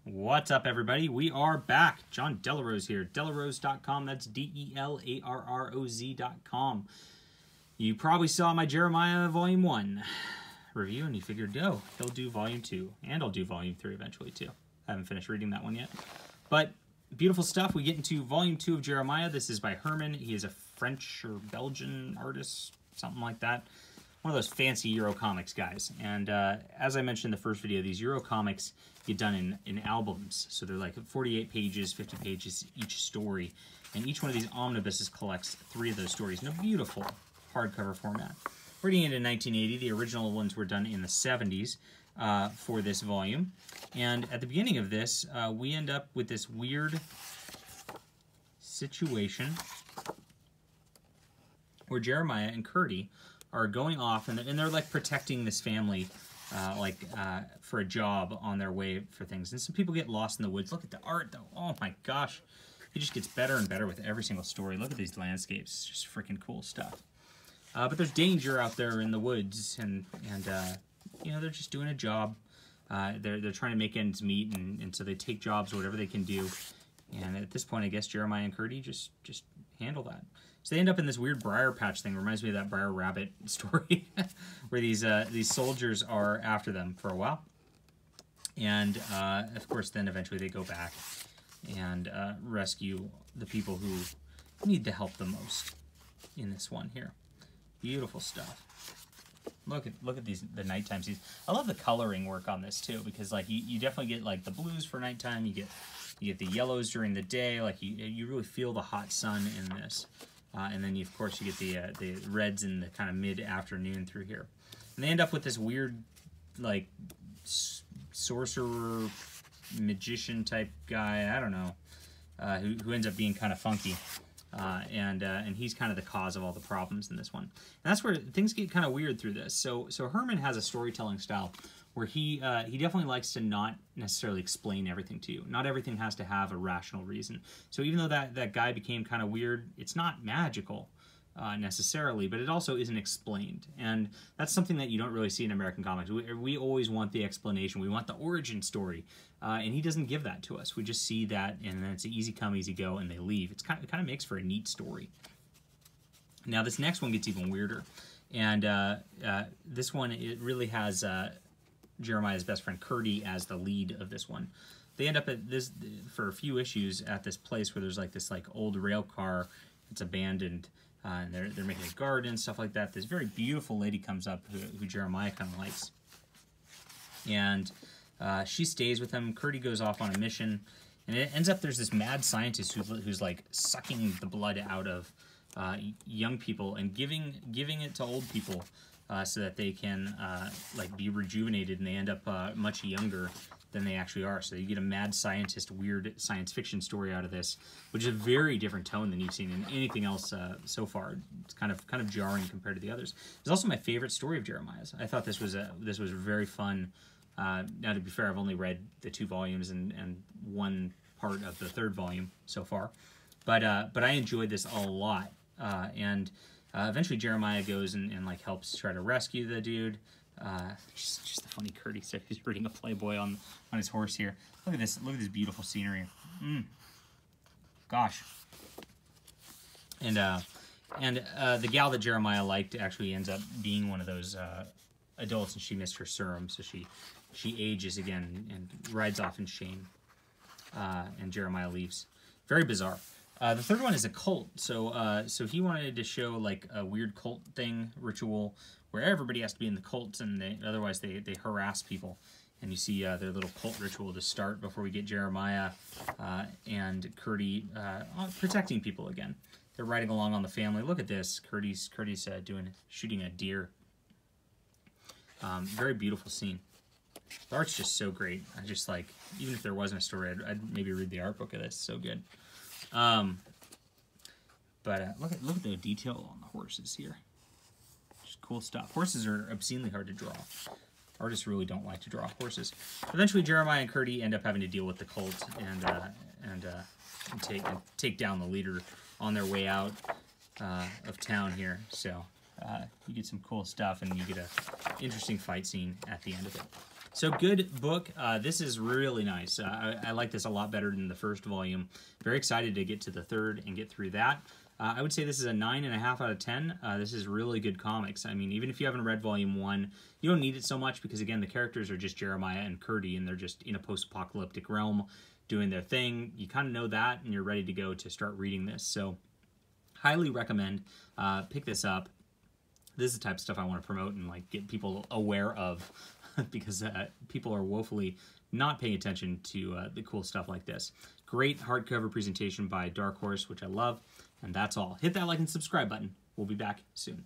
What's up, everybody? We are back. John Delarose here. Delarose.com. That's DELARROZ.com. You probably saw my Jeremiah Volume 1 review, and you figured, oh, he'll do Volume 2, and I'll do Volume 3 eventually, too. I haven't finished reading that one yet. But beautiful stuff. We get into Volume 2 of Jeremiah. This is by Hermann. He is a French or Belgian artist, something like that. One of those fancy Euro comics guys. And as I mentioned in the first video, these Euro comics get done in albums. So they're like 48 pages, 50 pages each story. And each one of these omnibuses collects 3 of those stories in a beautiful hardcover format. Reading it in 1980, the original ones were done in the 70s for this volume. And at the beginning of this, we end up with this weird situation where Jeremiah and Curdy are going off, and they're like protecting this family, for a job on their way for things. And some people get lost in the woods. Look at the art, though. Oh my gosh, it just gets better and better with every single story. Look at these landscapes, just freaking cool stuff. But there's danger out there in the woods, and you know, they're just doing a job. They're trying to make ends meet, and so they take jobs, whatever they can do. And at this point, I guess Jeremiah and Curdy just handle that. So they end up in this weird briar patch thing. Reminds me of that Briar Rabbit story where these soldiers are after them for a while. And, of course, then eventually they go back and rescue the people who need the help the most in this one here. Beautiful stuff. Look at the nighttime scenes. I love the coloring work on this, too, because, like, you definitely get, like, the blues for nighttime. You get the yellows during the day. Like, you really feel the hot sun in this. And then, of course, you get the reds in the kind of mid-afternoon through here. And they end up with this weird, like, sorcerer, magician-type guy, I don't know, who ends up being kind of funky. And he's kind of the cause of all the problems in this one. And that's where things get kind of weird through this. So Hermann has a storytelling style where he definitely likes to not necessarily explain everything to you. Not everything has to have a rational reason. So even though that guy became kind of weird, it's not magical necessarily, but it also isn't explained. And that's something that you don't really see in American comics. We always want the explanation. We want the origin story. And he doesn't give that to us. We just see that, and then it's an easy come, easy go, and they leave. It kind of makes for a neat story. Now this next one gets even weirder. And this one, it really has Jeremiah's best friend Curdy as the lead of this one. They end up at this for a few issues at this place where there's like this old rail car. It's abandoned, and they're making a garden, stuff like that. This very beautiful lady comes up who Jeremiah kind of likes, and she stays with him. Curdy goes off on a mission, and it ends up there's this mad scientist who's like sucking the blood out of young people and giving it to old people. So that they can like be rejuvenated, and they end up much younger than they actually are. So you get a mad scientist, weird science fiction story out of this, which is a very different tone than you've seen in anything else so far. It's kind of jarring compared to the others. It's also my favorite story of Jeremiah's. I thought this was very fun. Now, to be fair, I've only read the 2 volumes and one part of the 3rd volume so far, but I enjoyed this a lot, and. Eventually Jeremiah goes and like helps try to rescue the dude. Just the funny Curdy, so he's reading a Playboy on his horse here. Look at this beautiful scenery. Gosh. And the gal that Jeremiah liked actually ends up being one of those adults, and she missed her serum, so she ages again and rides off in shame. And Jeremiah leaves. Very bizarre. The 3rd one is a cult, so he wanted to show like a weird cult thing, ritual, where everybody has to be in the cult, and otherwise they harass people. And you see their little cult ritual to start before we get Jeremiah and Curdy protecting people again. They're riding along on the family. Look at this, Curdy's shooting a deer. Very beautiful scene. The art's just so great. I just like, even if there wasn't a story, I'd maybe read the art book of this. So good. Look at the detail on the horses here. Just cool stuff. Horses are obscenely hard to draw. Artists really don't like to draw horses. Eventually, Jeremiah and Curdy end up having to deal with the cult and take down the leader on their way out of town here. So you get some cool stuff, and you get a interesting fight scene at the end of it. So good book. This is really nice. I like this a lot better than the first volume. Very excited to get to the third and get through that. I would say this is a 9.5 out of 10. This is really good comics. I mean, even if you haven't read volume 1, you don't need it so much because, again, the characters are just Jeremiah and Curdy, and they're just in a post-apocalyptic realm doing their thing. You kind of know that, and you're ready to go to start reading this. So highly recommend. Pick this up. This is the type of stuff I want to promote and like get people aware of because people are woefully not paying attention to the cool stuff like this. Great hardcover presentation by Dark Horse, which I love. And that's all. Hit that like and subscribe button. We'll be back soon.